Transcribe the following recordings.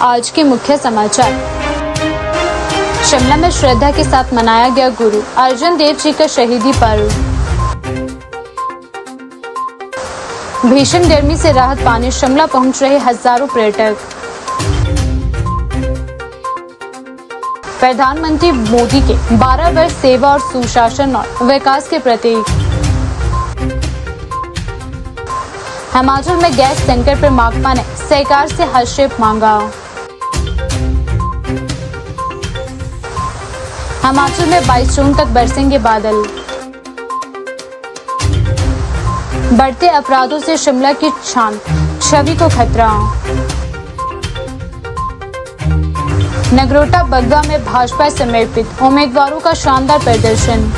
आज के मुख्य समाचार। शिमला में श्रद्धा के साथ मनाया गया गुरु अर्जन देव जी का शहीदी पर्व। भीषण गर्मी से राहत पाने शिमला पहुंच रहे हजारों पर्यटक। प्रधानमंत्री मोदी के 12 वर्ष सेवा और सुशासन और विकास के प्रतीक। हिमाचल में गैस टैंकर पर माकपा ने सरकार से हस्तक्षेप मांगा। हिमाचल में 22 जून तक बरसेंगे बादल। बढ़ते अपराधों से शिमला की शान छवि को खतरा। नगरोटा बग्गा में भाजपा समर्पित उम्मीदवारों का शानदार प्रदर्शन।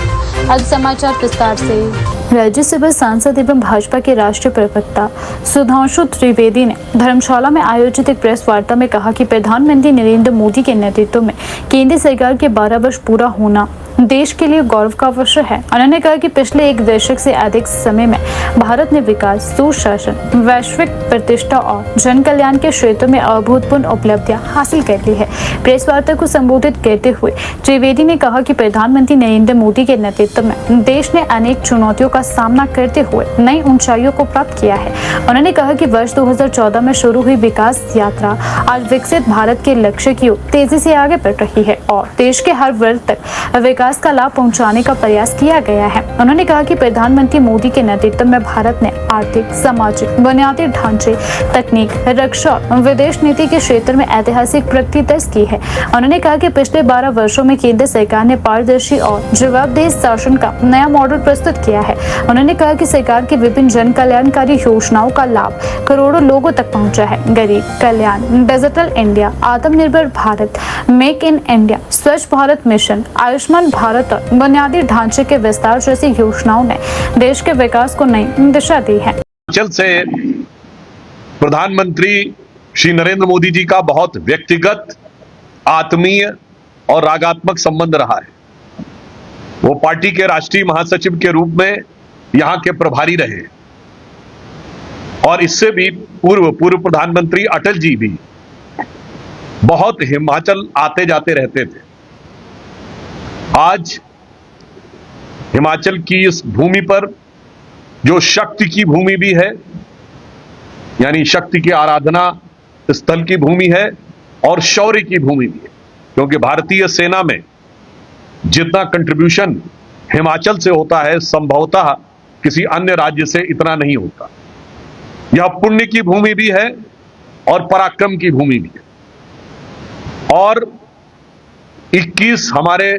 अब समाचार विस्तार से। राज्यसभा सांसद एवं भाजपा के राष्ट्रीय प्रवक्ता सुधांशु त्रिवेदी ने धर्मशाला में आयोजित एक प्रेस वार्ता में कहा कि प्रधानमंत्री नरेंद्र मोदी के नेतृत्व में केंद्र सरकार के 12 वर्ष पूरा होना देश के लिए गौरव का अवसर है। उन्होंने कहा कि पिछले एक दशक से अधिक समय में भारत ने विकास, सुशासन, वैश्विक प्रतिष्ठा और जन कल्याण के क्षेत्र में अभूतपूर्व उपलब्धियां हासिल कर ली है। प्रेस वार्ता को संबोधित करते हुए त्रिवेदी ने कहा कि प्रधानमंत्री नरेंद्र मोदी के नेतृत्व में देश ने अनेक चुनौतियों का सामना करते हुए नई ऊंचाइयों को प्राप्त किया है। उन्होंने कहा कि वर्ष 2014 में शुरू हुई विकास यात्रा आज विकसित भारत के लक्ष्य की ओर तेजी से आगे बढ़ रही है और देश के हर वर्ग तक विकास का लाभ पहुंचाने का प्रयास किया गया है। उन्होंने कहा कि प्रधानमंत्री मोदी के नेतृत्व में भारत ने आर्थिक, सामाजिक, बुनियादी ढांचे, तकनीक, रक्षा और विदेश नीति के क्षेत्र में ऐतिहासिक प्रगति दर्ज की है। उन्होंने कहा कि पिछले 12 वर्षों में केंद्र सरकार ने पारदर्शी और जवाबदेह शासन का नया मॉडल प्रस्तुत किया है। उन्होंने कहा कि सरकार की विभिन्न जन कल्याणकारी योजनाओं का लाभ करोड़ों लोगों तक पहुंचा है। गरीब कल्याण, डिजिटल इंडिया, आत्मनिर्भर भारत, मेक इन इंडिया, स्वच्छ भारत मिशन, आयुष्मान भारत और बुनियादी ढांचे के विस्तार जैसी योजनाओं ने देश के विकास को नई दिशा दी है। हिमाचल से प्रधानमंत्री श्री नरेंद्र मोदी जी का बहुत व्यक्तिगत, आत्मीय और रागात्मक संबंध रहा है। वो पार्टी के राष्ट्रीय महासचिव के रूप में यहां के प्रभारी रहे और इससे भी पूर्व प्रधानमंत्री अटल जी भी बहुत हिमाचल आते जाते रहते थे। आज हिमाचल की इस भूमि पर जो शक्ति की भूमि भी है, यानी शक्ति की आराधना स्थल की भूमि है और शौर्य की भूमि भी है, क्योंकि भारतीय सेना में जितना कंट्रीब्यूशन हिमाचल से होता है संभवतः किसी अन्य राज्य से इतना नहीं होता। यह पुण्य की भूमि भी है और पराक्रम की भूमि भी है। और 21 हमारे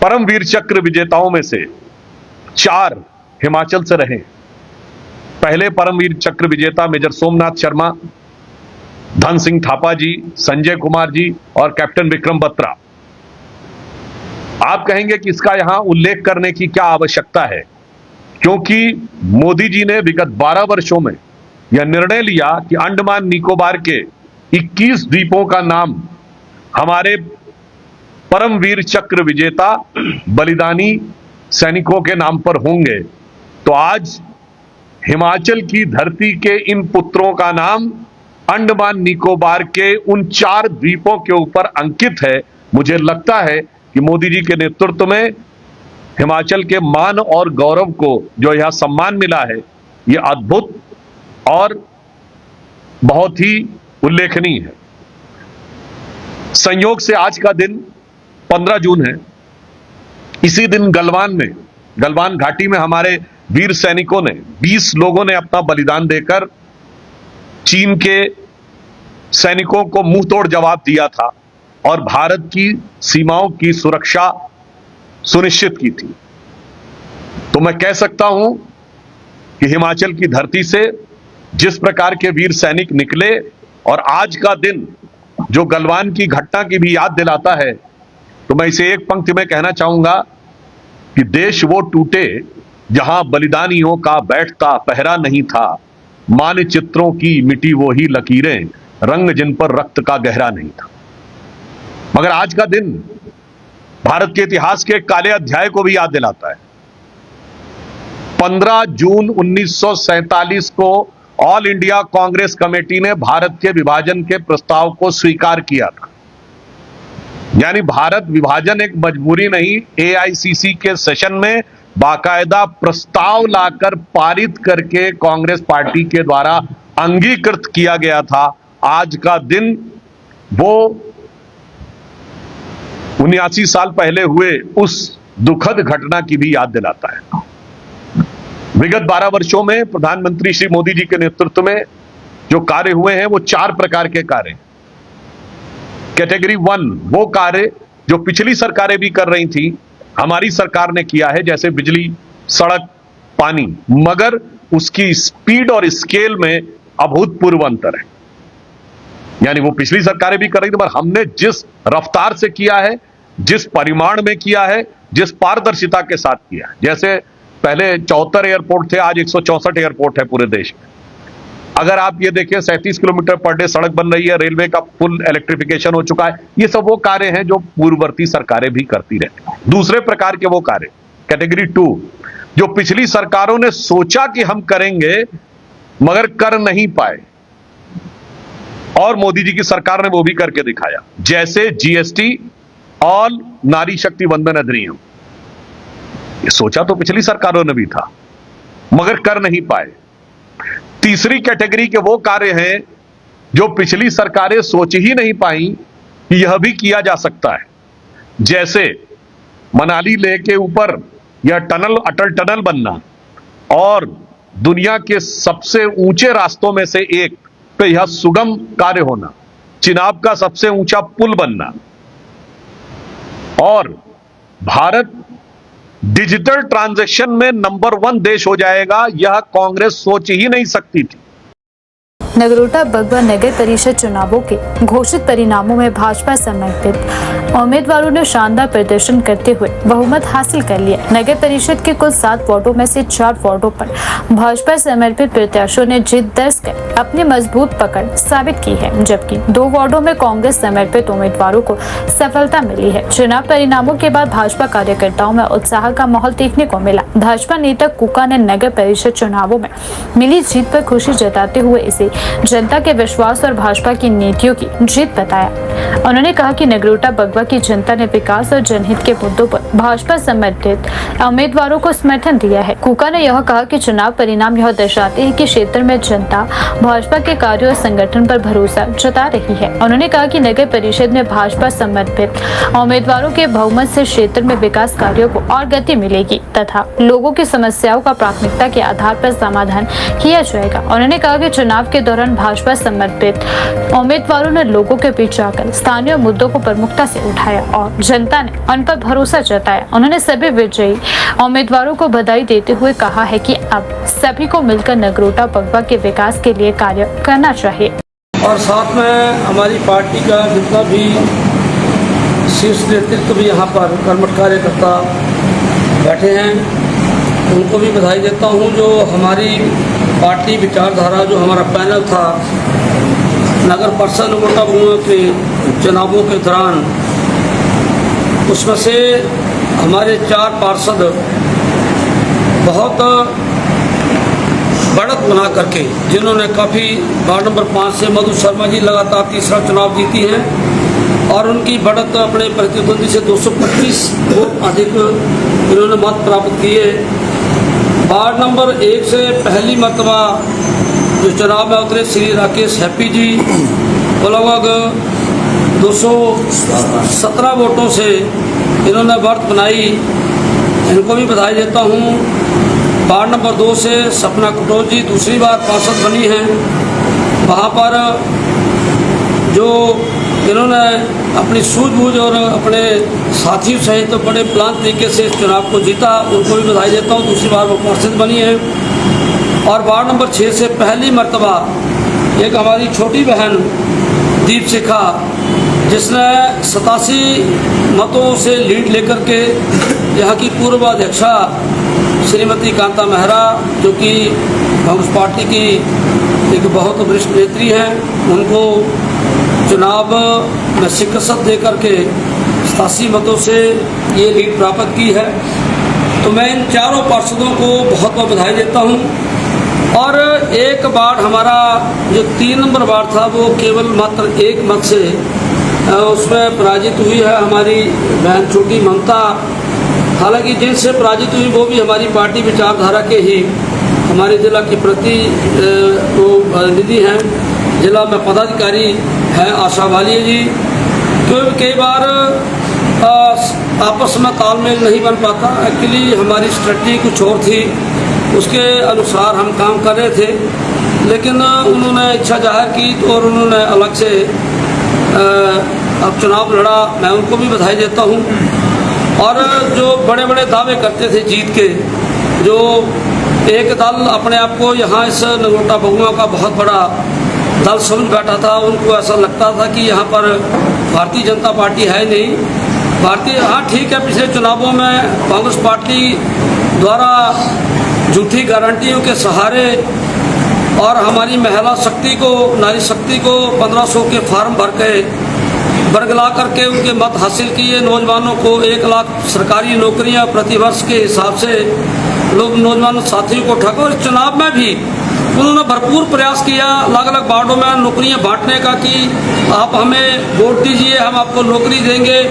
परमवीर चक्र विजेताओं में से 4 हिमाचल से रहे। पहले परमवीर चक्र विजेता मेजर सोमनाथ शर्मा, धन सिंह थापा जी, संजय कुमार जी और कैप्टन विक्रम बत्रा। आप कहेंगे कि इसका यहां उल्लेख करने की क्या आवश्यकता है, क्योंकि मोदी जी ने विगत 12 वर्षों में यह निर्णय लिया कि अंडमान निकोबार के 21 द्वीपों का नाम हमारे परमवीर चक्र विजेता बलिदानी सैनिकों के नाम पर होंगे। तो आज हिमाचल की धरती के इन पुत्रों का नाम अंडमान निकोबार के उन 4 द्वीपों के ऊपर अंकित है। मुझे लगता है कि मोदी जी के नेतृत्व में हिमाचल के मान और गौरव को जो यह सम्मान मिला है, यह अद्भुत और बहुत ही उल्लेखनीय है। संयोग से आज का दिन 15 जून है। इसी दिन गलवान घाटी में हमारे वीर सैनिकों ने 20 लोगों ने अपना बलिदान देकर चीन के सैनिकों को मुंह तोड़ जवाब दिया था और भारत की सीमाओं की सुरक्षा सुनिश्चित की थी। तो मैं कह सकता हूं कि हिमाचल की धरती से जिस प्रकार के वीर सैनिक निकले और आज का दिन जो गलवान की घटना की भी याद दिलाता है, तो मैं इसे एक पंक्ति में कहना चाहूंगा कि देश वो टूटे जहां बलिदानियों का बैठता पहरा नहीं था, मानचित्रों की मिटी वो ही लकीरें, रंग जिन पर रक्त का गहरा नहीं था। मगर आज का दिन भारत के इतिहास के एक काले अध्याय को भी याद दिलाता है। 15 जून 1947 को ऑल इंडिया कांग्रेस कमेटी ने भारत के विभाजन के प्रस्ताव को स्वीकार किया था। यानी भारत विभाजन एक मजबूरी नहीं, एआईसीसी के सेशन में बाकायदा प्रस्ताव लाकर पारित करके कांग्रेस पार्टी के द्वारा अंगीकृत किया गया था। आज का दिन वो 79 साल पहले हुए उस दुखद घटना की भी याद दिलाता है। विगत 12 वर्षों में प्रधानमंत्री श्री मोदी जी के नेतृत्व में जो कार्य हुए हैं वो 4 प्रकार के कार्य। कैटेगरी 1 वो कार्य जो पिछली सरकारें भी कर रही थी, हमारी सरकार ने किया है, जैसे बिजली, सड़क, पानी, मगर उसकी स्पीड और स्केल में अभूतपूर्व अंतर है। यानी वो पिछली सरकारें भी कर रही थी, पर हमने जिस रफ्तार से किया है, जिस परिमाण में किया है, जिस पारदर्शिता के साथ किया है, जैसे पहले 74 एयरपोर्ट थे, आज 164 एयरपोर्ट है पूरे देश में। अगर आप ये देखें 37 किलोमीटर पर डे सड़क बन रही है, रेलवे का फुल इलेक्ट्रिफिकेशन हो चुका है। ये सब वो कार्य हैं जो पूर्ववर्ती सरकारें भी करती रहती हैं। दूसरे प्रकार के वो कार्य कैटेगरी 2 जो पिछली सरकारों ने सोचा कि हम करेंगे मगर कर नहीं पाए, और मोदी जी की सरकार ने वो भी करके दिखाया, जैसे जीएसटी और नारी शक्ति वंदन अधिनियम। ये सोचा तो पिछली सरकारों ने भी था मगर कर नहीं पाए। तीसरी कैटेगरी के वो कार्य हैं जो पिछली सरकारें सोच ही नहीं पाई कि यह भी किया जा सकता है, जैसे मनाली लेह के ऊपर यह टनल, अटल टनल बनना, और दुनिया के सबसे ऊंचे रास्तों में से एक पे यह सुगम कार्य होना, चिनाब का सबसे ऊंचा पुल बनना, और भारत डिजिटल ट्रांजैक्शन में नंबर 1 देश हो जाएगा, यह कांग्रेस सोच ही नहीं सकती थी। नगरोटा बगवा नगर परिषद चुनावों के घोषित परिणामों में भाजपा समर्पित उम्मीदवारों ने शानदार प्रदर्शन करते हुए बहुमत हासिल कर लिया। नगर परिषद के कुल 7 वार्डों में से 4 वार्डों पर भाजपा समर्पित प्रत्याशियों ने जीत दर्ज कर अपनी मजबूत पकड़ साबित की है, जबकि 2 वार्डों में कांग्रेस समर्पित उम्मीदवारों को सफलता मिली है। चुनाव परिणामों के बाद भाजपा कार्यकर्ताओं में उत्साह का माहौल देखने को मिला। भाजपा नेता कुका ने नगर परिषद चुनावों में मिली जीत पर खुशी जताते हुए इसे जनता के विश्वास और भाजपा की नीतियों की जीत बताया। उन्होंने कहा कि नगरोटा बगवा की जनता ने विकास और जनहित के मुद्दों पर भाजपा समर्थित उम्मीदवारों को समर्थन दिया है। कुका ने यह कहा कि चुनाव परिणाम यह दर्शाते हैं कि क्षेत्र में जनता भाजपा के कार्यों और संगठन पर भरोसा जता रही है। उन्होंने कहा कि नगर परिषद में भाजपा समर्पित उम्मीदवारों के बहुमत से क्षेत्र में विकास कार्यों को और गति मिलेगी तथा लोगों की समस्याओं का प्राथमिकता के आधार पर समाधान किया जाएगा। उन्होंने कहा कि चुनाव के दौरान भाजपा समर्पित उम्मीदवारों ने लोगों के बीच जाकर स्थानीय मुद्दों को प्रमुखता से उठाया और जनता ने उन पर भरोसा जताया। उन्होंने सभी विजयी उम्मीदवारों को बधाई देते हुए कहा है कि अब सभी को मिलकर नगरोटा बगवा के विकास के लिए कार्य करना चाहिए। और साथ में हमारी पार्टी का जितना भी शीर्ष नेतृत्व भी यहाँ पर कर्मठ कार्यकर्ता बैठे हैं, उनको भी बधाई देता हूँ। जो हमारी पार्टी विचारधारा, जो हमारा पैनल था नगर परिषद नगरोटा बगवा के चुनावों के दौरान, उसमें से हमारे 4 पार्षद बहुत बढ़त बना करके, जिन्होंने काफ़ी वार्ड नंबर 5 से मधु शर्मा जी लगातार तीसरा चुनाव जीती हैं और उनकी बढ़त अपने प्रतिद्वंदी से 225 वोट अधिक इन्होंने मत प्राप्त किए। वार्ड नंबर 1 से पहली मरतबा जो चुनाव में उतरे श्री राकेश हैप्पी जी, वो लगभग 217 वोटों से इन्होंने बढ़त बनाई, इनको भी बधाई देता हूँ। वार्ड नंबर 2 से सपना कुटोर जी दूसरी बार पार्षद बनी हैं। वहाँ पर जो इन्होंने अपनी सूझबूझ और अपने साथियों सहित तो बड़े प्लान तरीके से इस चुनाव को जीता, उनको भी बधाई देता हूँ। दूसरी बार वो पार्षद बनी है। और वार्ड नंबर 6 से पहली मर्तबा एक हमारी छोटी बहन दीप शिखा, जिसने 87 मतों से लीड लेकर के यहाँ की पूर्व अध्यक्षा श्रीमती कांता मेहरा, जो कि कांग्रेस पार्टी की एक बहुत वरिष्ठ नेत्री हैं, उनको चुनाव में शिकस्त दे करके 87 मतों से ये लीड प्राप्त की है। तो मैं इन चारों पार्षदों को बहुत बहुत बधाई देता हूँ और एक वार्ड हमारा जो 3 नंबर वार्ड था वो केवल मात्र एक मत से उसमें पराजित हुई है हमारी बहन छोटी ममता। हालांकि जिनसे पराजित हुई वो भी हमारी पार्टी विचारधारा के ही हमारे जिला की प्रतिनिधि हैं, जिला में पदाधिकारी हैं आशा वालिया जी। क्योंकि कई बार आपस में तालमेल नहीं बन पाता। एक्चुअली हमारी स्ट्रेटजी कुछ और थी, उसके अनुसार हम काम कर रहे थे, लेकिन उन्होंने इच्छा जाहिर की और उन्होंने अलग से अब चुनाव लड़ा। मैं उनको भी बधाई देता हूँ। और जो बड़े बड़े दावे करते थे जीत के, जो एक दल अपने आप को यहाँ इस नगरोटा बहुआ का बहुत बड़ा दल समझ बैठा था, उनको ऐसा लगता था कि यहाँ पर भारतीय जनता पार्टी है नहीं। हाँ ठीक है, पिछले चुनावों में कांग्रेस पार्टी द्वारा झूठी गारंटियों के सहारे और हमारी महिला शक्ति को, नारी शक्ति को 1500 के फार्म भर के बरगला करके उनके मत हासिल किए। नौजवानों को 1 लाख सरकारी नौकरियां प्रतिवर्ष के हिसाब से लोग नौजवान साथियों को ठगा। और चुनाव में भी उन्होंने भरपूर प्रयास किया अलग अलग वार्डों में नौकरियां बांटने का कि आप हमें वोट दीजिए, हम आपको नौकरी देंगे,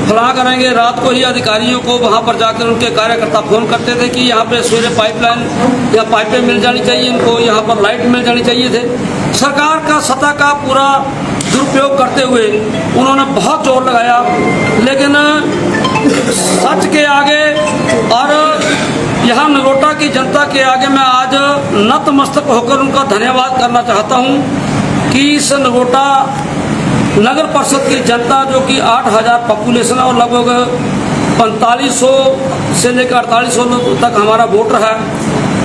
फलां करेंगे। रात को ही अधिकारियों को वहां पर जाकर उनके कार्यकर्ता फोन करते थे कि यहाँ पे सवेरे पाइपलाइन या पाइपें मिल जानी चाहिए, इनको यहाँ पर लाइट मिल जानी चाहिए थे। सरकार का सत्ता का पूरा दुरुपयोग करते हुए उन्होंने बहुत जोर लगाया, लेकिन सच के आगे और यहाँ नगरोटा की जनता के आगे मैं आज नतमस्तक होकर उनका धन्यवाद करना चाहता हूँ कि इस नगरोटा नगर परिषद की जनता, जो कि 8000 पॉपुलेशन और लगभग 4500 से लेकर 4800 तक हमारा वोटर है,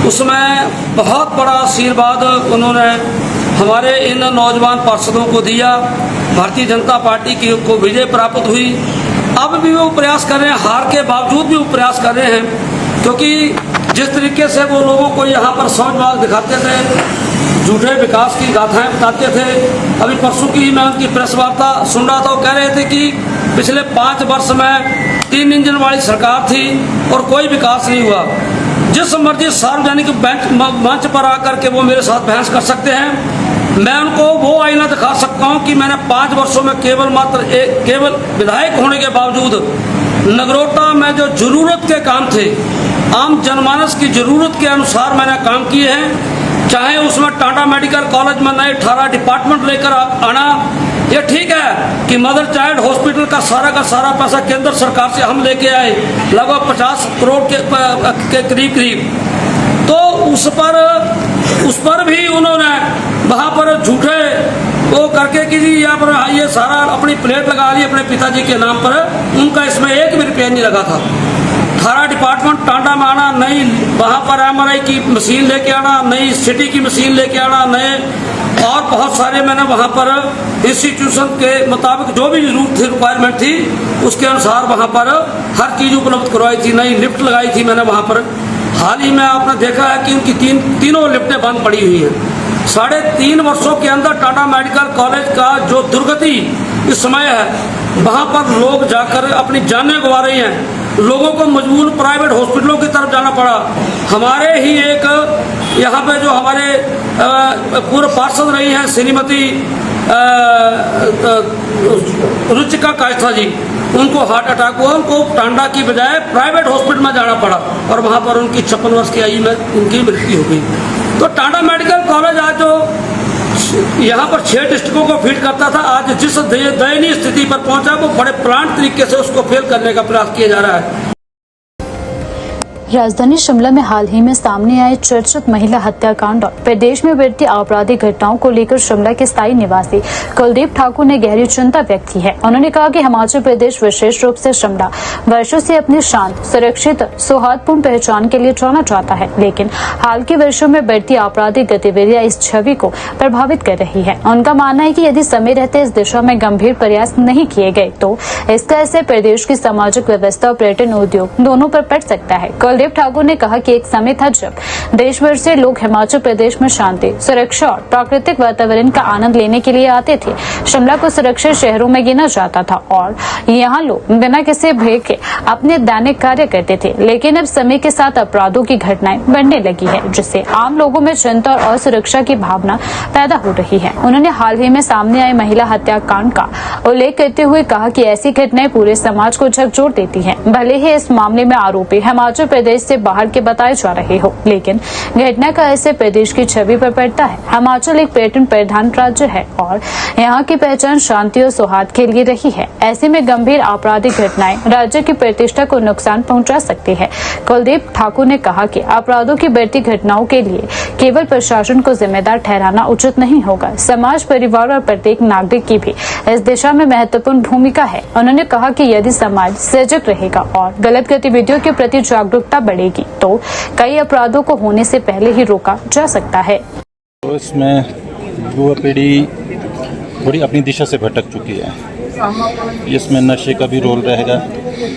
उसमें बहुत बड़ा आशीर्वाद उन्होंने हमारे इन नौजवान पार्षदों को दिया। भारतीय जनता पार्टी की को विजय प्राप्त हुई। अब भी वो प्रयास कर रहे हैं, हार के बावजूद भी वो प्रयास कर रहे हैं, क्योंकि जिस तरीके से वो लोगों को यहाँ पर समझबाग दिखाते थे, झूठे विकास की गाथाएं बताते थे। अभी परसों की मैं उनकी प्रेस वार्ता सुन रहा था, वो कह रहे थे कि पिछले 5 वर्ष में 3 इंजन वाली सरकार थी और कोई विकास नहीं हुआ। जिस मर्जी सार्वजनिक मंच पर आकर के वो मेरे साथ बहस कर सकते हैं। मैं उनको वो आईना दिखा सकता हूँ कि मैंने 5 वर्षों में केवल विधायक होने के बावजूद नगरोटा में जो जरूरत के काम थे, आम जनमानस की जरूरत के अनुसार मैंने काम किए हैं। चाहे उसमें टाटा मेडिकल कॉलेज में नए 18 डिपार्टमेंट लेकर आना, ये ठीक है कि मदर चाइल्ड हॉस्पिटल का सारा पैसा केंद्र सरकार से हम लेके आए, लगभग 50 करोड़ के करीब। तो उस पर भी उन्होंने वहाँ पर झूठे वो करके कि यहाँ पर ये सारा अपनी प्लेट लगा ली अपने पिताजी के नाम पर। उनका इसमें 1 भी रुपया नहीं लगा था। 18 डिपार्टमेंट टांडा में आना, नई वहाँ पर MRI की मशीन लेके आना, नई सिटी की मशीन लेके आना, नए और बहुत सारे मैंने वहाँ पर इंस्टीट्यूशन के मुताबिक जो भी जरूरत थी, रिक्वायरमेंट थी, उसके अनुसार वहाँ पर हर चीज़ उपलब्ध करवाई थी। नई लिफ्ट लगाई थी मैंने वहाँ पर। हाल ही में आपने देखा है कि उनकी तीनों लिफ्टें बंद पड़ी हुई हैं। 3.5 वर्षों के अंदर टाटा मेडिकल कॉलेज का जो दुर्गति इस समय है, वहाँ पर लोग जाकर अपनी जानें गंवा रही हैं। लोगों को मजबूर प्राइवेट हॉस्पिटलों की तरफ जाना पड़ा। हमारे ही एक यहाँ पे जो हमारे पूर्व पार्षद रही हैं श्रीमती रुचिका कायस्था जी, उनको हार्ट अटैक हुआ, उनको टांडा की बजाय प्राइवेट हॉस्पिटल में जाना पड़ा और वहाँ पर उनकी 56 वर्ष की आयु में उनकी मृत्यु हो गई। तो टाटा मेडिकल कॉलेज आज जो यहाँ पर 6 डिस्ट्रिक्टों को फीड करता था, आज जिस दयनीय स्थिति पर पहुंचा, वो बड़े प्लांट तरीके से उसको फेल करने का प्रयास किया जा रहा है। राजधानी शिमला में हाल ही में सामने आए चर्चित महिला हत्याकांड और प्रदेश में बढ़ती आपराधिक घटनाओं को लेकर शिमला के स्थायी निवासी कुलदीप ठाकुर ने गहरी चिंता व्यक्त की है। उन्होंने कहा कि हिमाचल प्रदेश विशेष रूप से शिमला वर्षों से अपनी शांत, सुरक्षित, सौहार्दपूर्ण पहचान के लिए जाना चाहता है, लेकिन हाल के वर्षों में बढ़ती आपराधिक गतिविधियां इस छवि को प्रभावित कर रही है। उनका मानना है कि यदि समय रहते इस दिशा में गंभीर प्रयास नहीं किए गए तो इसका असर प्रदेश की सामाजिक व्यवस्था और पर्यटन उद्योग दोनों पर पड़ सकता है। कुलदीप कुलदीप ठाकुर ने कहा कि एक समय था जब देश भर से लोग हिमाचल प्रदेश में शांति, सुरक्षा और प्राकृतिक वातावरण का आनंद लेने के लिए आते थे। शिमला को सुरक्षित शहरों में गिना जाता था और यहाँ लोग बिना किसी भय के अपने दैनिक कार्य करते थे। लेकिन अब समय के साथ अपराधों की घटनाएं बढ़ने लगी है, जिससे आम लोगों में चिंता और असुरक्षा की भावना पैदा हो रही है। उन्होंने हाल ही में सामने आए महिला हत्याकांड का उल्लेख करते हुए कहा कि ऐसी घटनाएं पूरे समाज को झकझोर देती हैं। भले ही इस मामले में आरोपी हिमाचल प्रदेश से बाहर के बताए जा रहे हो, लेकिन घटना का असर प्रदेश की छवि पर पड़ता है। हिमाचल एक पर्यटन प्रधान राज्य है और यहाँ की पहचान शांति और सौहार्द के लिए रही है। ऐसे में गंभीर आपराधिक घटनाएं राज्य की प्रतिष्ठा को नुकसान पहुंचा सकती है। कुलदीप ठाकुर ने कहा कि अपराधों की बढ़ती घटनाओं के लिए केवल प्रशासन को जिम्मेदार ठहराना उचित नहीं होगा। समाज, परिवार और प्रत्येक नागरिक की भी इस दिशा में महत्वपूर्ण भूमिका है। उन्होंने कहा कि यदि समाज सजग रहेगा और गलत गतिविधियों के प्रति जागरूकता बढ़ेगी तो कई अपराधों को होने से पहले ही रोका जा सकता है। तो इसमें युवा पीढ़ी थोड़ी अपनी दिशा से भटक चुकी है। इसमें नशे का भी रोल रहेगा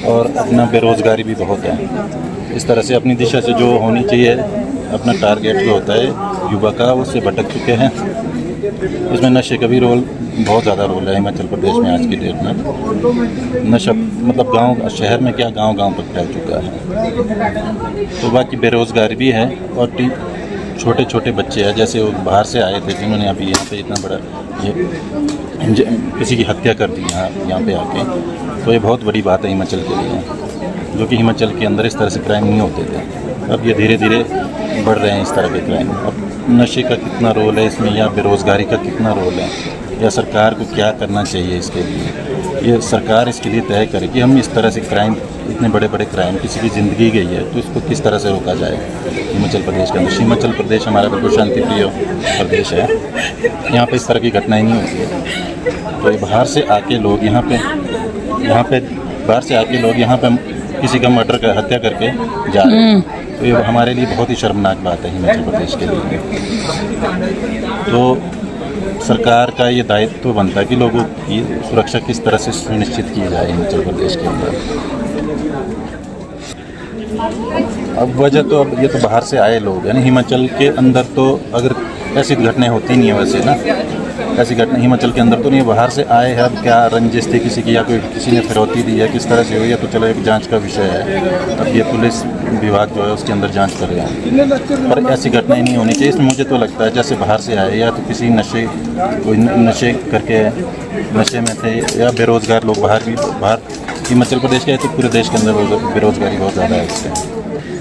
और अपना बेरोजगारी भी बहुत है। इस तरह से अपनी दिशा से जो होनी चाहिए, अपना टारगेट जो होता है युवा का, उससे भटक चुके हैं। इसमें नशे का भी रोल, बहुत ज़्यादा रोल है हिमाचल प्रदेश में आज की डेट में। नशा मतलब गांव, शहर में क्या, गांव तक फैल चुका है। तो बाकी बेरोजगारी भी है और छोटे छोटे बच्चे हैं, जैसे वो बाहर से आए थे जिन्होंने अभी यहाँ पे इतना बड़ा ये किसी की हत्या कर दी यहाँ पे आके, तो ये बहुत बड़ी बात है हिमाचल के लिए, जो कि हिमाचल के अंदर इस तरह से क्राइम नहीं होते थे। अब ये धीरे धीरे बढ़ रहे हैं इस तरह के क्राइम। अब नशे का कितना रोल है इसमें, या बेरोज़गारी का कितना रोल है, या सरकार को क्या करना चाहिए इसके लिए, ये सरकार इसके लिए तय करे कि हम इस तरह से क्राइम, इतने बड़े बड़े क्राइम, किसी की ज़िंदगी गई है तो इसको किस तरह से रोका जाए हिमाचल प्रदेश के अंदर। हिमाचल प्रदेश हमारा बिल्कुल शांतिप्रिय प्रदेश है, यहाँ पे इस तरह की घटनाएं नहीं होती है। तो बाहर से आके लोग यहाँ पे बाहर से आके लोग यहाँ पे किसी का मर्डर कर, हत्या करके जा रहे हैं, तो ये हमारे लिए बहुत ही शर्मनाक बात है हिमाचल प्रदेश के लिए। तो सरकार का ये दायित्व बनता है कि लोगों की सुरक्षा किस तरह से सुनिश्चित की जाए हिमाचल प्रदेश के अंदर। अब वजह तो, अब ये तो बाहर से आए लोग हैं ना, हिमाचल के अंदर तो अगर ऐसी घटनाएं होती नहीं है वैसे ना, ऐसी घटना हिमाचल के अंदर तो नहीं है। बाहर से आए हैं, अब क्या रंजिश थी किसी की, या कोई किसी ने फिरौती दी है, किस तरह से हुई है, तो चलो एक जांच का विषय है। अब ये पुलिस विभाग जो है उसके अंदर जांच कर रहे हैं, पर ऐसी घटनाएं नहीं होनी चाहिए। इसमें मुझे तो लगता है जैसे बाहर से आए, या तो किसी नशे करके नशे में थे, या बेरोज़गार लोग बाहर हिमाचल प्रदेश के है, तो पूरे देश के अंदर बेरोज़गारी बहुत ज़्यादा है इससे।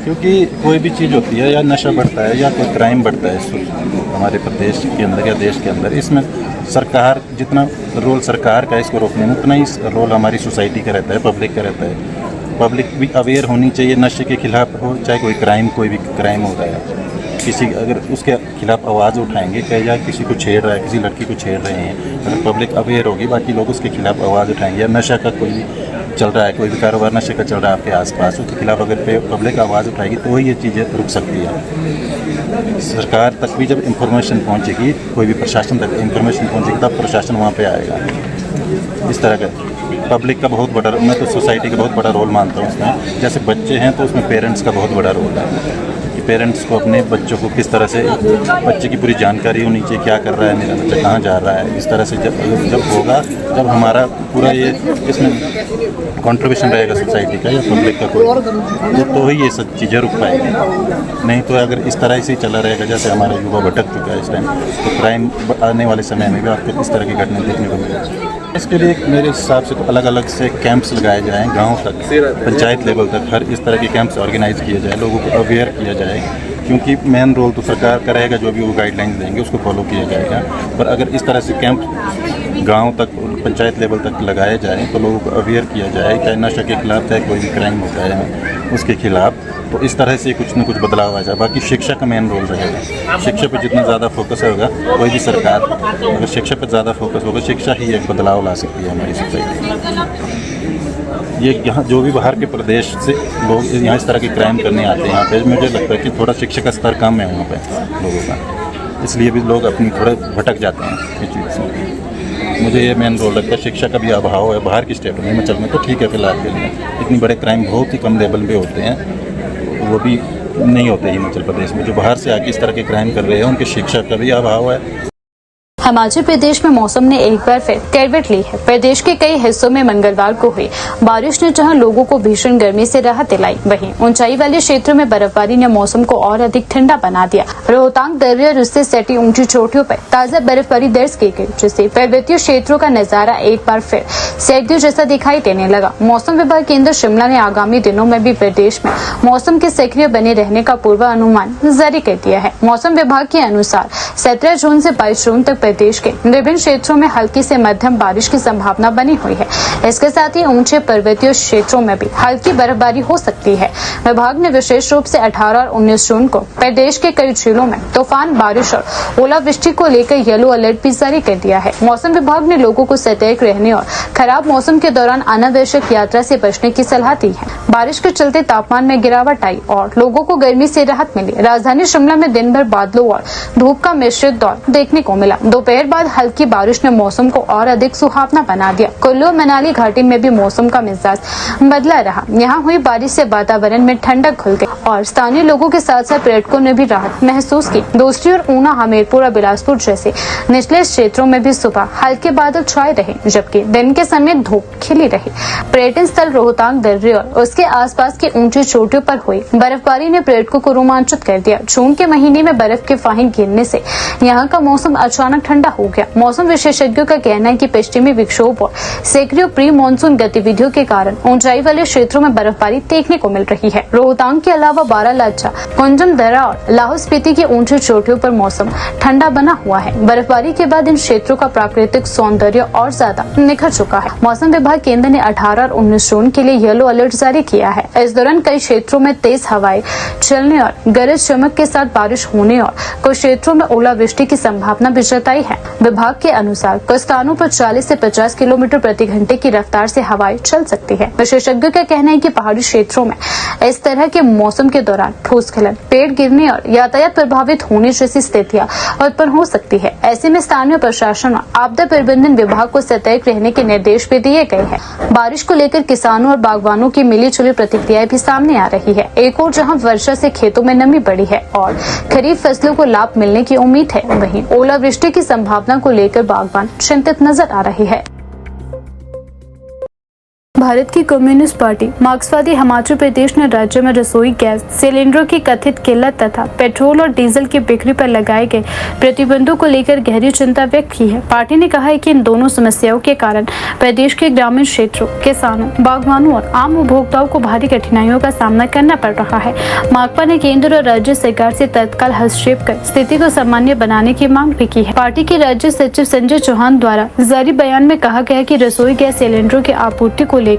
क्योंकि कोई भी चीज़ होती है, या नशा बढ़ता है या कोई क्राइम बढ़ता है हमारे प्रदेश के अंदर या देश के अंदर, इसमें सरकार, जितना रोल सरकार का इसको रोकने में, उतना ही रोल हमारी सोसाइटी का रहता है, पब्लिक का रहता है। पब्लिक भी अवेयर होनी चाहिए नशे के खिलाफ हो, चाहे कोई भी क्राइम हो रहा है, किसी अगर उसके खिलाफ आवाज़ उठाएंगे, या किसी को छेड़ रहा है, किसी लड़की को छेड़ रहे हैं, अगर पब्लिक अवेयर होगी, बाकी लोग उसके खिलाफ आवाज़ उठाएंगे। या नशा का कोई चल रहा है, कोई भी कारोबार नशे का चल रहा है आपके आसपास, उसके खिलाफ अगर पब्लिक आवाज़ उठाएगी तो ये चीज़ें रुक सकती है। सरकार तक भी जब इंफॉर्मेशन पहुंचेगी, कोई भी प्रशासन तक इंफॉर्मेशन पहुंचेगी, तब प्रशासन वहाँ पे आएगा। इस तरह का पब्लिक का बहुत बड़ा, मैं तो सोसाइटी का बहुत बड़ा रोल मानता हूँ उसमें। जैसे बच्चे हैं तो उसमें पेरेंट्स का बहुत बड़ा रोल है कि पेरेंट्स को अपने बच्चों को किस तरह से, बच्चे की पूरी जानकारी होनी चाहिए, क्या कर रहा है मेरा बच्चा, कहाँ जा रहा है। इस तरह से जब होगा, जब हमारा पूरा ये इसमें कंट्रीब्यूशन रहेगा सोसाइटी का या पब्लिक का कोई, तो ही ये सब चीज़ें रुक पाएंगी। नहीं तो अगर इस तरह से ही चला रहेगा, जैसे हमारा युवा भटक चुका है इस टाइम, तो क्राइम आने वाले समय में भी आपको इस तरह की घटनाएं देखने को मिलेगी। इसके लिए मेरे हिसाब से तो अलग अलग से कैंप्स लगाए जाएँ, गाँव तक, पंचायत लेवल तक, हर इस तरह के कैंप्स ऑर्गेनाइज किए जाए, लोगों को अवेयर किया जाए। क्योंकि मेन रोल तो सरकार का रहेगा, जो भी वो गाइडलाइंस देंगे उसको फॉलो किया जाएगा। पर अगर इस तरह से कैंप गांव तक, पंचायत लेवल तक लगाए जाएँ, तो लोगों को अवेयर किया जाए, चाहे नशा के खिलाफ, चाहे कोई भी क्राइम होता है उसके खिलाफ, तो इस तरह से कुछ न कुछ बदलाव आ जाए। बाकी शिक्षा का मेन रोल रहेगा। शिक्षा पर जितना ज़्यादा फोकस होगा, कोई भी सरकार अगर शिक्षा पर ज़्यादा फोकस होगा, शिक्षा ही एक बदलाव ला सकती है हमारी सोसाइटी में। ये यहाँ जो भी बाहर के प्रदेश से लोग यहाँ इस तरह के क्राइम करने आते हैं, यहाँ पे मुझे लगता है कि थोड़ा शिक्षा का स्तर कम है वहाँ पे लोगों का, इसलिए भी लोग अपनी थोड़ा भटक जाते हैं इस चीज़ से। मुझे ये मेन रोल लगता है, शिक्षा का भी अभाव है बाहर की स्टेट में। हिमाचल में तो ठीक है फिलहाल के लिए, इतनी बड़े क्राइम बहुत ही कम लेवल पे होते हैं, तो वो भी नहीं होते हिमाचल प्रदेश में। जो बाहर से आके इस तरह के क्राइम कर रहे हैं उनकी शिक्षा का भी अभाव है। हिमाचल प्रदेश में मौसम ने एक बार फिर करवट ली है। प्रदेश के कई हिस्सों में मंगलवार को हुई बारिश ने जहां लोगों को भीषण गर्मी से राहत दिलाई, वहीं ऊंचाई वाले क्षेत्रों में बर्फबारी ने मौसम को और अधिक ठंडा बना दिया। रोहतांग दर्रे और उससे सटी ऊंची चोटियों पर ताजा बर्फबारी दर्ज की गई, जिससे पर्वतीय क्षेत्रों का नजारा एक बार फिर सर्दियों जैसा दिखाई देने लगा। मौसम विभाग केंद्र शिमला ने आगामी दिनों में भी प्रदेश में मौसम के सक्रिय बने रहने का पूर्वानुमान जारी कर दिया है। मौसम विभाग के अनुसार 17 जून से 22 जून तक प्रदेश के विभिन्न क्षेत्रों में हल्की से मध्यम बारिश की संभावना बनी हुई है। इसके साथ ही ऊंचे पर्वतीय क्षेत्रों में भी हल्की बर्फबारी हो सकती है। विभाग ने विशेष रूप से 18 और 19 जून को प्रदेश के कई जिलों में तूफान बारिश और ओलावृष्टि को लेकर येलो अलर्ट भी जारी कर दिया है। मौसम विभाग ने लोगों को सतर्क रहने और खराब मौसम के दौरान अनावश्यक यात्रा से बचने की सलाह दी है। बारिश के चलते तापमान में गिरावट आई और लोगों को गर्मी से राहत मिली। राजधानी शिमला में दिन भर बादलों और धूप का मिश्रित दौर देखने को मिला। दोपहर बाद हल्की बारिश ने मौसम को और अधिक सुहावना बना दिया। कुल्लू मनाली घाटी में भी मौसम का मिजाज बदला रहा। यहाँ हुई बारिश से वातावरण में ठंडक घुल गई और स्थानीय लोगों के साथ साथ पर्यटकों ने भी राहत महसूस की। दूसरी ओर ऊना, हमीरपुर और बिलासपुर जैसे निचले क्षेत्रों में भी सुबह हल्के बादल छाए रहे, जबकि दिन के समय धूप खिली रही। पर्यटन स्थल रोहतांग दर्रे और उसके आसपास की ऊंची चोटियों पर हुई बर्फबारी ने पर्यटकों को रोमांचित कर दिया। जून के महीने में बर्फ के फाहे गिरने से यहाँ का मौसम अचानक ठंडा हो गया। मौसम विशेषज्ञों का कहना है कि पश्चिमी विक्षोभ और सक्रिय प्री मानसून गतिविधियों के कारण ऊंचाई वाले क्षेत्रों में बर्फबारी देखने को मिल रही है। रोहतांग के अलावा बारालाचा, कुंजम दर्रा और लाहौल स्पीति की ऊंची चोटियों पर मौसम ठंडा बना हुआ है। बर्फबारी के बाद इन क्षेत्रों का प्राकृतिक सौंदर्य और ज्यादा निखर चुका है। मौसम विभाग केंद्र ने 18 और 19 जून के लिए येलो अलर्ट जारी किया है। इस दौरान कई क्षेत्रों में तेज हवाएं चलने और गरज चमक के साथ बारिश होने और कुछ क्षेत्रों में ओलावृष्टि की संभावना भी जताई है। विभाग के अनुसार कुछ स्थानों पर 40 से 50 किलोमीटर प्रति घंटे की रफ्तार से हवाएं चल सकती है। विशेषज्ञों का कहना है कि पहाड़ी क्षेत्रों में इस तरह के मौसम के दौरान भूस्खलन, पेड़ गिरने और यातायात प्रभावित होने जैसी स्थितियां उत्पन्न हो सकती है। ऐसे में स्थानीय प्रशासन और आपदा प्रबंधन विभाग को सतर्क रहने के निर्देश भी दिए गए हैं। बारिश को लेकर किसानों और बागवानों की मिली-जुली प्रतिक्रियाएं भी सामने आ रही है। एक और जहां वर्षा से खेतों में नमी बढ़ी है और खरीफ फसलों को लाभ मिलने की उम्मीद है, वहीं ओलावृष्टि की संभावना को लेकर बागवान चिंतित नजर आ रहे हैं। भारत की कम्युनिस्ट पार्टी मार्क्सवादी हिमाचल प्रदेश ने राज्य में रसोई गैस सिलेंडरों की कथित किल्लत तथा पेट्रोल और डीजल की बिक्री पर लगाए गए प्रतिबंधों को लेकर गहरी चिंता व्यक्त की है। पार्टी ने कहा है कि इन दोनों समस्याओं के कारण प्रदेश के ग्रामीण क्षेत्रों, किसानों, बागवानों और आम उपभोक्ताओं को भारी कठिनाइयों का सामना करना पड़ रहा है। माकपा ने केंद्र और राज्य सरकार से तत्काल हस्तक्षेप कर स्थिति को सामान्य बनाने की मांग भी की है। पार्टी के राज्य सचिव संजय चौहान द्वारा जारी बयान में कहा गया कि रसोई गैस सिलेंडरों की आपूर्ति को लेकर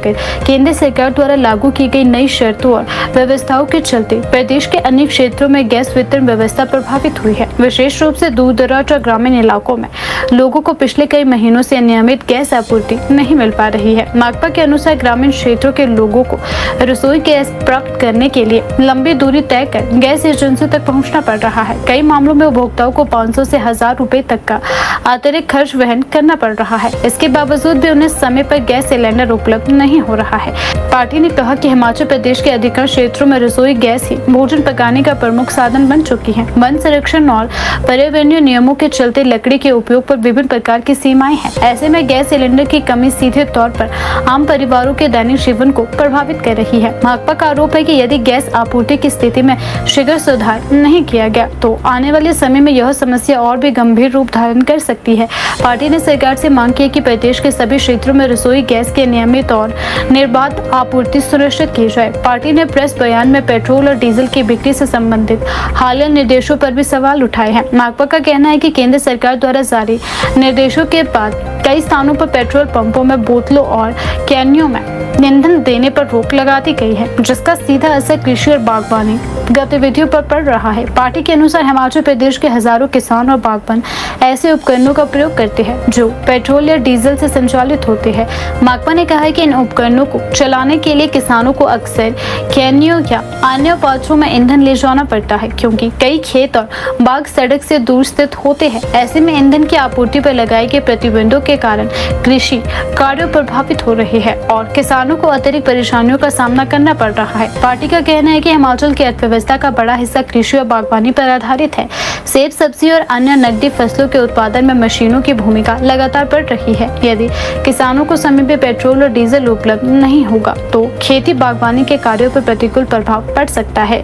केंद्र सरकार द्वारा लागू की गई नई शर्तों और व्यवस्थाओं के चलते प्रदेश के अनेक क्षेत्रों में गैस वितरण व्यवस्था प्रभावित हुई है। विशेष रूप से दूर दराज और ग्रामीण इलाकों में लोगों को पिछले कई महीनों से नियमित गैस आपूर्ति नहीं मिल पा रही है। माकपा के अनुसार ग्रामीण क्षेत्रों के लोगों को रसोई गैस प्राप्त करने के लिए लंबी दूरी तय कर गैस एजेंसियों तक पहुँचना पड़ रहा है। कई मामलों में उपभोक्ताओं को 500 से 1000 रुपए तक का अतिरिक्त खर्च वहन करना पड़ रहा है। इसके बावजूद भी उन्हें समय पर गैस सिलेंडर उपलब्ध नहीं हो रहा है। पार्टी ने कहा कि हिमाचल प्रदेश के अधिकांश क्षेत्रों में रसोई गैस ही भोजन पकाने का प्रमुख साधन बन चुकी है। वन संरक्षण और पर्यावरणीय नियमों के चलते लकड़ी के उपयोग पर विभिन्न प्रकार की सीमाएं हैं। ऐसे में गैस सिलेंडर की कमी सीधे तौर पर आम परिवारों के दैनिक जीवन को प्रभावित कर रही है। माकपा का आरोप है कि यदि गैस आपूर्ति की स्थिति में शीघ्र सुधार नहीं किया गया तो आने वाले समय में यह समस्या और भी गंभीर रूप धारण कर सकती है। पार्टी ने सरकार से मांग की कि प्रदेश के सभी क्षेत्रों में रसोई गैस के नियमित और निर्बाध आपूर्ति सुनिश्चित की जाए। पार्टी ने प्रेस बयान में पेट्रोल और डीजल की बिक्री से संबंधित हालिया निर्देशों पर भी सवाल उठाए हैं। माकपा का कहना है कि केंद्र सरकार द्वारा जारी निर्देशों के बाद कई स्थानों पर पेट्रोल पंपों में बोतलों और कैनियों में ईंधन देने पर रोक लगा दी गई है, जिसका सीधा असर कृषि और बागवानी गतिविधियों पर पड़ रहा है। पार्टी के अनुसार हिमाचल प्रदेश के हजारों किसान और बागवान ऐसे उपकरणों का प्रयोग करते हैं जो पेट्रोल या डीजल से संचालित होते हैं। माकपा ने कहा है कि इन उपकरणों को चलाने के लिए किसानों को अक्सर कैनियों या अन्य पात्रों में ईंधन ले जाना पड़ता है, क्योंकि कई खेत और बाग सड़क से दूर स्थित होते हैं। ऐसे में ईंधन की आपूर्ति पर लगाए गए प्रतिबंधों के कारण कृषि कार्य प्रभावित हो रहे हैं और किसान किसानों को अतिरिक्त परेशानियों का सामना करना पड़ रहा है। पार्टी का कहना है कि हिमाचल की अर्थव्यवस्था का बड़ा हिस्सा कृषि और बागवानी पर आधारित है। सेब, सब्जी और अन्य नकदी फसलों के उत्पादन में मशीनों की भूमिका लगातार बढ़ रही है। यदि किसानों को समय पे पेट्रोल और डीजल उपलब्ध नहीं होगा तो खेती बागवानी के कार्यों पर प्रतिकूल प्रभाव पड़ सकता है।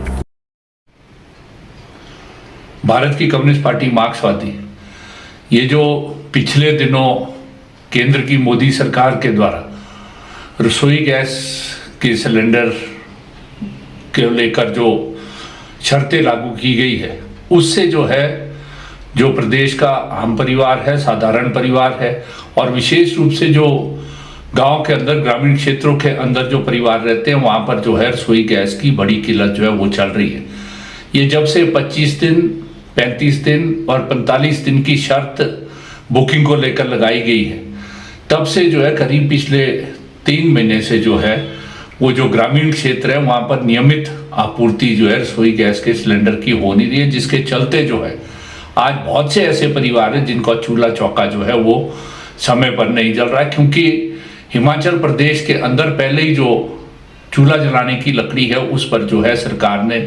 भारत की कम्युनिस्ट पार्टी मार्क्सवादी ये जो पिछले दिनों केंद्र की मोदी सरकार के द्वारा रसोई गैस के सिलेंडर के लेकर जो शर्तें लागू की गई है, उससे जो है जो प्रदेश का आम परिवार है, साधारण परिवार है और विशेष रूप से जो गांव के अंदर, ग्रामीण क्षेत्रों के अंदर जो परिवार रहते हैं, वहां पर जो है रसोई गैस की बड़ी किल्लत जो है वो चल रही है। ये जब से 25 दिन, 35 दिन और 45 दिन की शर्त बुकिंग को लेकर लगाई गई है, तब से जो है करीब पिछले 3 महीने से जो है वो जो ग्रामीण क्षेत्र है वहां पर नियमित आपूर्ति जो है रसोई गैस के सिलेंडर की हो नहीं रही है, जिसके चलते जो है आज बहुत से ऐसे परिवार हैं जिनका चूल्हा चौका जो है वो समय पर नहीं जल रहा है, क्योंकि हिमाचल प्रदेश के अंदर पहले ही जो चूल्हा जलाने की लकड़ी है उस पर जो है सरकार ने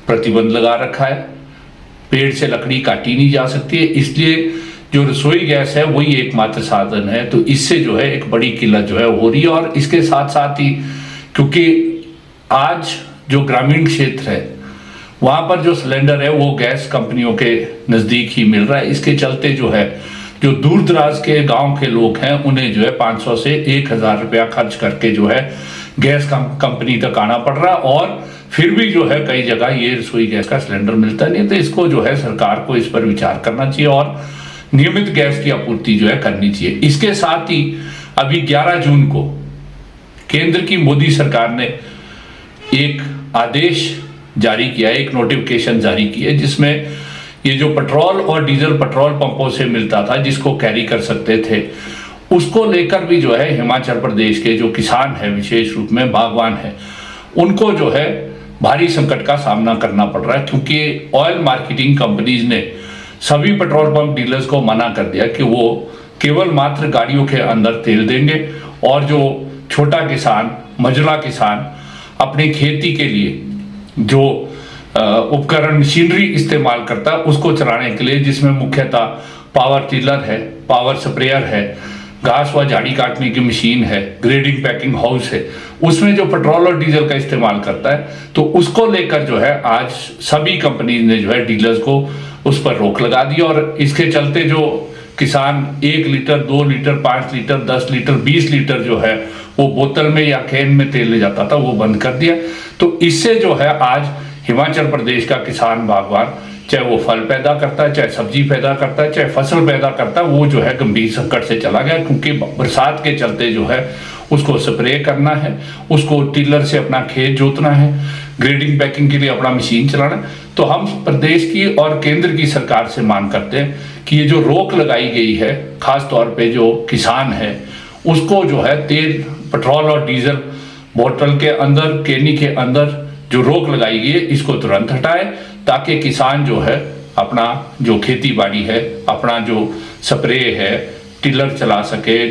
प्रतिबंध लगा रखा है। पेड़ से लकड़ी काटी नहीं जा सकती है, इसलिए जो रसोई गैस है वही एकमात्र साधन है। तो इससे जो है एक बड़ी किल्लत जो है हो रही है। और इसके साथ साथ ही क्योंकि आज जो ग्रामीण क्षेत्र है वहां पर जो सिलेंडर है वो गैस कंपनियों के नजदीक ही मिल रहा है, इसके चलते जो है जो दूर दराज के गांव के लोग हैं उन्हें जो है 500 से 1000 रुपया खर्च करके जो है गैस कंपनी तक आना पड़ रहा है, और फिर भी जो है कई जगह ये रसोई गैस का सिलेंडर मिलता नहीं। तो इसको जो है सरकार को इस पर विचार करना चाहिए और नियमित गैस की आपूर्ति जो है करनी चाहिए। इसके साथ ही अभी 11 जून को केंद्र की मोदी सरकार ने एक आदेश जारी किया है, एक नोटिफिकेशन जारी की है, जिसमें ये जो पेट्रोल और डीजल पेट्रोल पंपों से मिलता था जिसको कैरी कर सकते थे, उसको लेकर भी जो है हिमाचल प्रदेश के जो किसान है, विशेष रूप में बागवान है, उनको जो है भारी संकट का सामना करना पड़ रहा है, क्योंकि ऑयल मार्केटिंग कंपनीज ने सभी पेट्रोल पंप डीलर्स को मना कर दिया कि वो केवल मात्र गाड़ियों के अंदर तेल देंगे और जो छोटा किसान, मजला किसान अपनी खेती के लिए जो उपकरण, मशीनरी इस्तेमाल करता है उसको चलाने के लिए, जिसमें मुख्यतः पावर टिलर है, पावर स्प्रेयर है, घास व झाड़ी काटने की मशीन है, ग्रेडिंग पैकिंग हाउस है, उसमें जो पेट्रोल और डीजल का इस्तेमाल करता है, तो उसको लेकर जो है आज सभी कंपनी ने जो है डीलर्स को उस पर रोक लगा दी। और इसके चलते जो किसान 1 litre, 2 litre, 5 litre, 10 litre, 20 litre जो है वो बोतल में या कैन में तेल ले जाता था, वो बंद कर दिया। तो इससे जो है आज हिमाचल प्रदेश का किसान बागवान, चाहे वो फल पैदा करता है, चाहे सब्जी पैदा करता है, चाहे फसल पैदा करता है, वो जो है गंभीर संकट से चला गया, क्योंकि बरसात के चलते जो है उसको स्प्रे करना है, उसको टिलर से अपना खेत जोतना है, ग्रेडिंग पैकिंग के लिए अपना मशीन चलाना है। तो हम प्रदेश की और केंद्र की सरकार से मांग करते हैं कि ये जो रोक लगाई गई है, खास तौर पे जो किसान है उसको जो है तेल, पेट्रोल और डीजल बोतल के अंदर, केनी के अंदर जो रोक लगाई गई है, इसको तुरंत हटाए, ताकि किसान जो है अपना जो खेती बाड़ी है, अपना जो स्प्रे है, टिलर चला सके।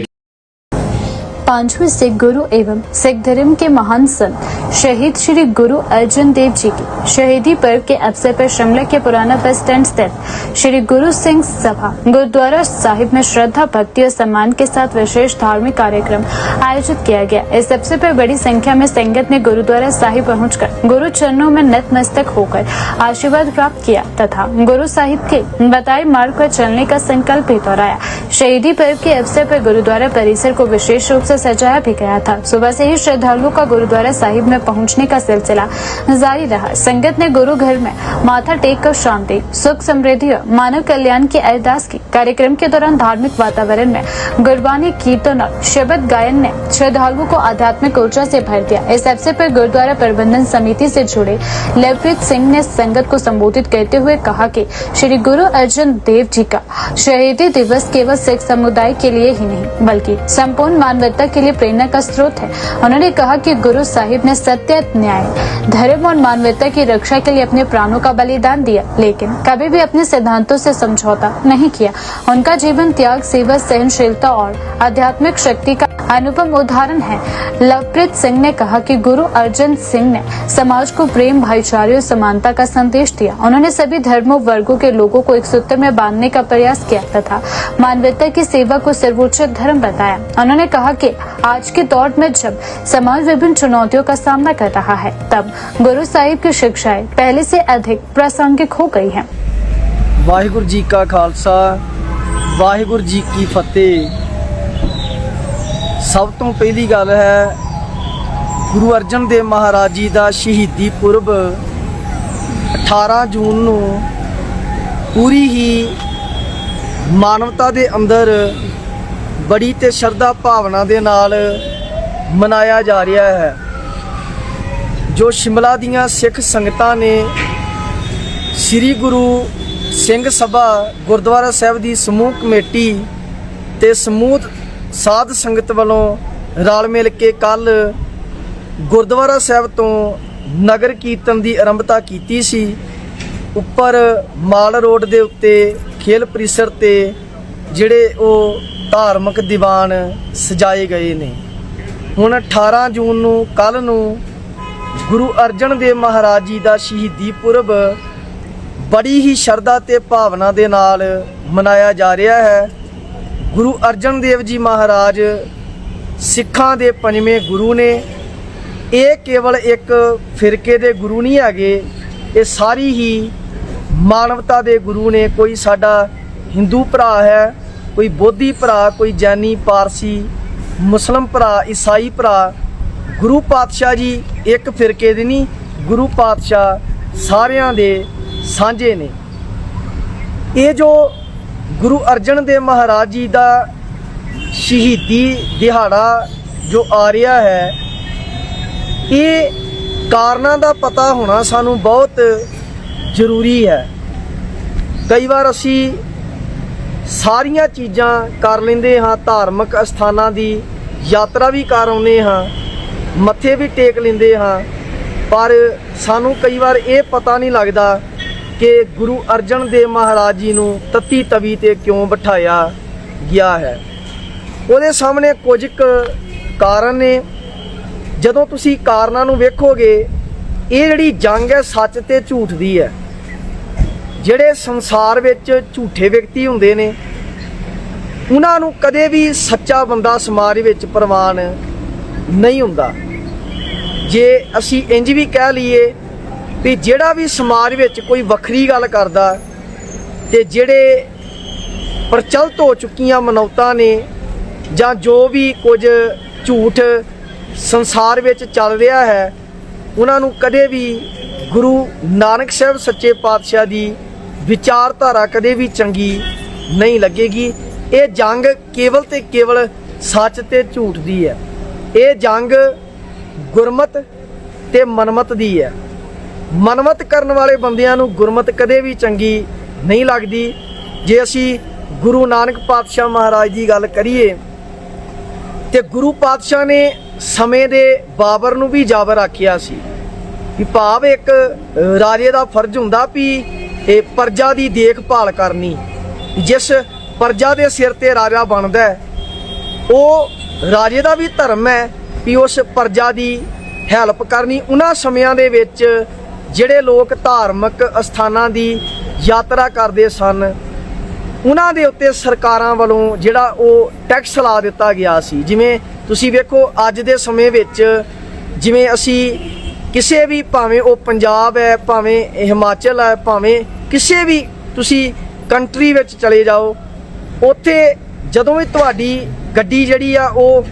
5वें सिख गुरु एवं सिख धर्म के महान संत शहीद श्री गुरु अर्जन देव जी की शहीदी पर्व के अवसर पर शिमला के पुराना बस स्टैंड स्थित श्री गुरु सिंह सभा गुरुद्वारा साहिब में श्रद्धा, भक्ति और सम्मान के साथ विशेष धार्मिक कार्यक्रम आयोजित किया गया। इस अवसर पर बड़ी संख्या में संगत ने गुरुद्वारा साहिब पहुंचकर गुरु चरणों में नतमस्तक होकर आशीर्वाद प्राप्त किया तथा गुरु साहिब के बताए मार्ग पर चलने का संकल्प भी दोहराया। शहीदी पर्व के अवसर पर गुरुद्वारा परिसर को विशेष रूप से सजाया भी गया था। सुबह से ही श्रद्धालुओं का गुरुद्वारा साहिब में पहुंचने का सिलसिला जारी रहा। संगत ने गुरु घर में माथा टेक कर शांति, सुख, समृद्धि और मानव कल्याण की अरदास की। कार्यक्रम के दौरान धार्मिक वातावरण में गुरबानी, कीर्तन और शब्द गायन ने श्रद्धालुओं को आध्यात्मिक ऊर्जा से भर दिया। इस अवसर पर गुरुद्वारा प्रबंधन समिति से जुड़े लवप्रीत सिंह ने संगत को संबोधित करते हुए कहा कि श्री गुरु अर्जन देव जी का शहीदी दिवस केवल सिख समुदाय के लिए ही नहीं बल्कि संपूर्ण मानवता के लिए प्रेरणा का स्रोत है। उन्होंने कहा कि गुरु साहिब ने सत्य, न्याय, धर्म और मानवता की रक्षा के लिए अपने प्राणों का बलिदान दिया, लेकिन कभी भी अपने सिद्धांतों से समझौता नहीं किया। उनका जीवन त्याग, सेवा, सहनशीलता और आध्यात्मिक शक्ति का अनुपम उदाहरण है। लवप्रीत सिंह ने कहा कि गुरु अर्जन सिंह ने समाज को प्रेम, भाईचारे और समानता का संदेश दिया। उन्होंने सभी धर्मों, वर्गों के लोगों को एक सूत्र में बांधने का प्रयास किया तथा मानवता की सेवा को सर्वोच्च धर्म बताया। उन्होंने कहा कि आज के दौर में जब समाज विभिन्न चुनौतियों का सामना कर रहा है, तब गुरु साहिब की शिक्षाएं पहले से अधिक प्रासंगिक हो गई हैं। वाहिगुरु जी का खालसा, वाहिगुरु जी की फतेह। सब तो पहली गल है, गुरु अर्जन देव महाराज जी का शहीदी पुरब 18 जून नूं पूरी ही मानवता दे अंदर बड़ी ते शरधा भावना दे नाल मनाया जा रहा है। जो शिमला दियां सिख संगतां ने श्री गुरु ਸਿੰਘ सभा गुरुद्वारा साहब की समूह कमेटी ते समूह साध संगत वालों रल मिल के कल गुरुद्वारा साहब तो नगर कीर्तन की आरंभता की सी। उपर माल रोड के उत्ते खेल परिसर ते जिहड़े वो धार्मिक दीवान सजाए गए ने। हुण 18 जून नूं कल नूं गुरु अर्जन देव महाराज जी का शहीदी पुरब बड़ी ही शरधा ते भावना दे नाल मनाया जा रहा है। गुरु अर्जन देव जी महाराज सिखां दे पंजवें गुरु ने। ये केवल एक फिरके दे गुरु नहीं हैगे, ये सारी ही मानवता दे गुरु ने। कोई साडा हिंदू भरा है, कोई बोधी भरा, कोई जैनी, पारसी, मुस्लिम भरा, ईसाई भरा। गुरु पातशाह जी एक फिरके दे नहीं, गुरु पातशाह सारियां दे सांझे ने। ये जो गुरु अर्जन देव महाराज जी का शहीदी दिहाड़ा जो आ रहा है, ये कारणों का पता होना सानू बहुत जरूरी है। कई बार असी सारिया चीज़ां कर लेंदे हाँ, धार्मिक अस्थानां की यात्रा भी कर आउंदे हाँ, मत्थे भी टेक लेंदे हाँ, पर सानू कई बार ये पता नहीं लगता कि गुरु अर्जन देव महाराज जी नूं तत्ती तवी ते क्यों बिठाया गया है। ਉਹਦੇ सामने कुछ कारण ने। ਜਦੋਂ ਤੁਸੀਂ ਕਾਰਨਾਂ ਨੂੰ ਵੇਖੋਗੇ, ਇਹ ਜਿਹੜੀ ਜੰਗ ਹੈ ਸੱਚ ਤੇ ਝੂਠ ਦੀ ਹੈ। ਜਿਹੜੇ ਸੰਸਾਰ ਵਿੱਚ ਝੂਠੇ ਵਿਅਕਤੀ ਹੁੰਦੇ ਨੇ, ਉਹਨਾਂ ਨੂੰ ਕਦੇ ਵੀ ਸੱਚਾ ਬੰਦਾ ਸਮਾਜ ਵਿੱਚ ਪ੍ਰਵਾਨ ਨਹੀਂ ਹੁੰਦਾ। ਜੇ ਅਸੀਂ ਇੰਜ ਵੀ ਕਹਿ ਲਈਏ ਵੀ ਜਿਹੜਾ ਵੀ ਸਮਾਜ ਵਿੱਚ ਕੋਈ ਵੱਖਰੀ ਗੱਲ ਕਰਦਾ ਤੇ ਜਿਹੜੇ ਪ੍ਰਚਲਿਤ ਹੋ ਚੁੱਕੀਆਂ ਮਨੌਤਾਂ ਨੇ ਜਾਂ ਜੋ ਵੀ ਕੁਝ ਝੂਠ ਸੰਸਾਰ ਵਿੱਚ ਚੱਲ ਰਿਹਾ ਹੈ, ਉਹਨਾਂ ਨੂੰ ਕਦੇ ਵੀ ਗੁਰੂ ਨਾਨਕ ਸਾਹਿਬ ਸੱਚੇ ਪਾਤਸ਼ਾਹ ਦੀ ਵਿਚਾਰਧਾਰਾ ਕਦੇ ਵੀ ਚੰਗੀ ਨਹੀਂ ਲੱਗੇਗੀ। ਇਹ ਜੰਗ ਕੇਵਲ ਤੇ ਕੇਵਲ ਸੱਚ ਤੇ ਝੂਠ ਦੀ ਹੈ। ਇਹ ਜੰਗ ਗੁਰਮਤ ਤੇ ਮਨਮਤ ਦੀ ਹੈ। मनमत करने वाले बंदियां नूं गुरमत कदे भी चंगी नहीं लगती। जे असी गुरु नानक पातशाह महाराज की गल करिए तो गुरु पातशाह ने समय दे बाबर नूं भी जाबर आखिया सी कि भाव एक राजे का फर्ज हुंदा भी प्रजा की देखभाल करनी। जिस प्रजा के सिर ते राजा बनदा है, वो राजे का भी धर्म है कि उस प्रजा की हैल्प करनी। उन्हां समयां दे विच ਜਿਹੜੇ ਲੋਕ ਧਾਰਮਿਕ ਅਸਥਾਨਾਂ ਦੀ ਯਾਤਰਾ ਕਰਦੇ ਸਨ, ਉਹਨਾਂ ਦੇ ਉੱਤੇ ਸਰਕਾਰਾਂ ਵੱਲੋਂ ਜਿਹੜਾ ਉਹ ਟੈਕਸ ਲਾ ਦਿੱਤਾ ਗਿਆ ਸੀ। ਜਿਵੇਂ ਤੁਸੀਂ ਵੇਖੋ ਅੱਜ ਦੇ ਸਮੇਂ ਵਿੱਚ, ਜਿਵੇਂ ਅਸੀਂ ਕਿਸੇ ਵੀ, ਭਾਵੇਂ ਉਹ ਪੰਜਾਬ ਹੈ, ਭਾਵੇਂ ਹਿਮਾਚਲ ਹੈ, ਭਾਵੇਂ ਕਿਸੇ ਵੀ ਤੁਸੀਂ ਕੰਟਰੀ ਵਿੱਚ ਚਲੇ ਜਾਓ, ਉੱਥੇ ਜਦੋਂ ਵੀ ਤੁਹਾਡੀ ਗੱਡੀ ਜਿਹੜੀ ਆ ਉਹ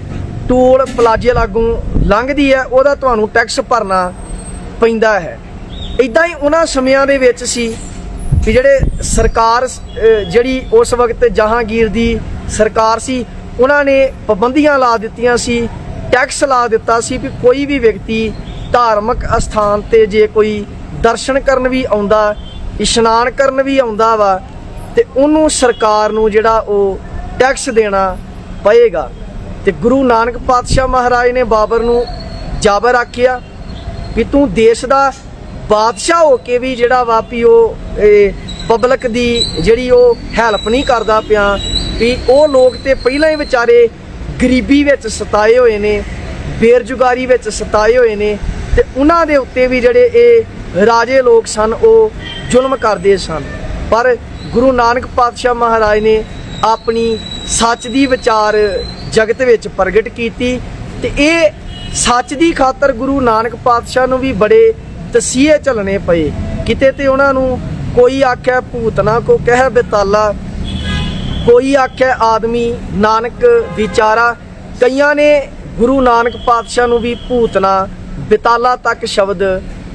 ਟੋਲ ਪਲਾਜ਼ੇ ਲਾਗੋਂ ਲੰਘਦੀ ਹੈ, ਉਹਦਾ ਤੁਹਾਨੂੰ ਟੈਕਸ ਭਰਨਾ ਪੈਂਦਾ ਹੈ। ਇੱਦਾਂ ਹੀ ਉਹਨਾਂ ਸਮਿਆਂ ਦੇ ਵਿੱਚ ਸੀ ਕਿ ਜਿਹੜੇ ਸਰਕਾਰ ਜਿਹੜੀ ਉਸ ਵਕਤ ਜਹਾਂਗੀਰ ਦੀ ਸਰਕਾਰ ਸੀ, ਉਹਨਾਂ ਨੇ ਪਾਬੰਦੀਆਂ ਲਾ ਦਿੱਤੀਆਂ ਸੀ, ਟੈਕਸ ਲਾ ਦਿੱਤਾ ਸੀ ਵੀ ਕੋਈ ਵੀ ਵਿਅਕਤੀ ਧਾਰਮਿਕ ਅਸਥਾਨ ਤੇ ਜੇ ਕੋਈ ਦਰਸ਼ਨ ਕਰਨ ਵੀ ਆਉਂਦਾ, ਇਸ਼ਨਾਨ ਕਰਨ ਵੀ ਆਉਂਦਾ ਵਾ, ਤੇ ਉਹਨੂੰ ਸਰਕਾਰ ਨੂੰ ਜਿਹੜਾ ਉਹ ਟੈਕਸ ਦੇਣਾ ਪਏਗਾ। ਤੇ ਗੁਰੂ ਨਾਨਕ ਪਾਤਸ਼ਾਹ ਮਹਾਰਾਜ ਨੇ ਬਾਬਰ ਨੂੰ ਜਾਬਰ ਆਖਿਆ ਵੀ ਤੂੰ ਦੇਸ਼ ਦਾ ਬਾਦਸ਼ਾਹ ਹੋ ਕੇ ਵੀ ਜਿਹੜਾ ਵਾ ਵੀ ਉਹ ਪਬਲਿਕ ਦੀ ਜਿਹੜੀ ਉਹ ਹੈਲਪ ਨਹੀਂ ਕਰਦਾ ਪਿਆ, ਵੀ ਉਹ ਲੋਕ ਤੇ ਪਹਿਲਾਂ ਹੀ ਵਿਚਾਰੇ ਗਰੀਬੀ ਵਿੱਚ ਸਤਾਏ ਹੋਏ ਨੇ, ਬੇਰੁਜ਼ਗਾਰੀ ਵਿੱਚ ਸਤਾਏ ਹੋਏ ਨੇ, ਤੇ ਉਹਨਾਂ ਦੇ ਉੱਤੇ ਵੀ ਜਿਹੜੇ ਇਹ ਰਾਜੇ ਲੋਕ ਸਨ ਉਹ ਜ਼ੁਲਮ ਕਰਦੇ ਸਨ। ਪਰ ਗੁਰੂ ਨਾਨਕ ਪਾਤਸ਼ਾਹ ਮਹਾਰਾਜ ਨੇ ਆਪਣੀ ਸੱਚ ਦੀ ਵਿਚਾਰ ਜਗਤ ਵਿੱਚ ਪ੍ਰਗਟ ਕੀਤੀ, ਤੇ ਇਹ ਸੱਚ ਦੀ ਖਾਤਰ ਗੁਰੂ ਨਾਨਕ ਪਾਤਸ਼ਾਹ ਨੂੰ ਵੀ ਬੜੇ ਤਸੀਹੇ ਝੱਲਣੇ ਪਏ। ਕਿਤੇ ਤੇ ਉਹਨਾਂ ਨੂੰ ਕੋਈ ਆਖੇ ਭੂਤਨਾ ਕੋ ਕਹਿ ਬਿਤਾਲਾ, ਕੋਈ ਆਖੇ ਆਦਮੀ ਨਾਨਕ ਵਿਚਾਰਾ। ਕਈਆਂ ਨੇ ਗੁਰੂ ਨਾਨਕ ਪਾਤਸ਼ਾਹ ਨੂੰ ਵੀ ਭੂਤਨਾ ਬਿਤਾਲਾ ਤੱਕ ਸ਼ਬਦ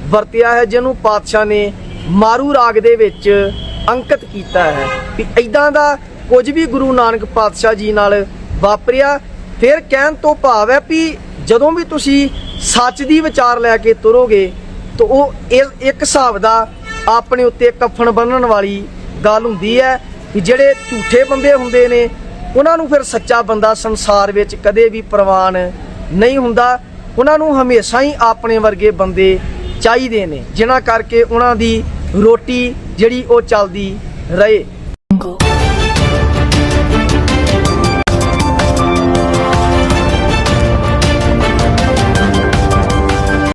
ਵਰਤਿਆ ਹੈ, ਜਿਹਨੂੰ ਪਾਤਸ਼ਾਹ ਨੇ ਮਾਰੂ ਰਾਗ ਦੇ ਵਿੱਚ ਅੰਕਿਤ ਕੀਤਾ ਹੈ ਵੀ ਇਦਾਂ ਦਾ ਕੁਝ ਵੀ ਗੁਰੂ ਨਾਨਕ ਪਾਤਸ਼ਾਹ ਜੀ ਨਾਲ ਵਾਪਰਿਆ। ਫਿਰ ਕਹਿਣ ਤੋਂ ਭਾਵ ਹੈ ਵੀ ਜਦੋਂ ਵੀ ਤੁਸੀਂ ਸੱਚ ਦੀ ਵਿਚਾਰ ਲੈ ਕੇ ਤੁਰੋਗੇ ਤਾਂ ਉਹ ਇੱਕ ਹਿਸਾਬ ਦਾ ਆਪਣੇ ਉੱਤੇ ਕਫਨ ਬੰਨਣ ਵਾਲੀ ਗੱਲ ਹੁੰਦੀ ਹੈ ਕਿ ਜਿਹੜੇ ਝੂਠੇ ਬੰਦੇ ਹੁੰਦੇ ਨੇ ਉਹਨਾਂ ਨੂੰ ਫਿਰ ਸੱਚਾ ਬੰਦਾ ਸੰਸਾਰ ਵਿੱਚ ਕਦੇ ਵੀ ਪ੍ਰਵਾਨ ਨਹੀਂ ਹੁੰਦਾ। ਉਹਨਾਂ ਨੂੰ ਹਮੇਸ਼ਾ ਹੀ ਆਪਣੇ ਵਰਗੇ ਬੰਦੇ ਚਾਹੀਦੇ ਨੇ, ਜਿਨ੍ਹਾਂ ਕਰਕੇ ਉਹਨਾਂ ਦੀ ਰੋਟੀ ਜਿਹੜੀ ਉਹ ਚੱਲਦੀ ਰਹੇ।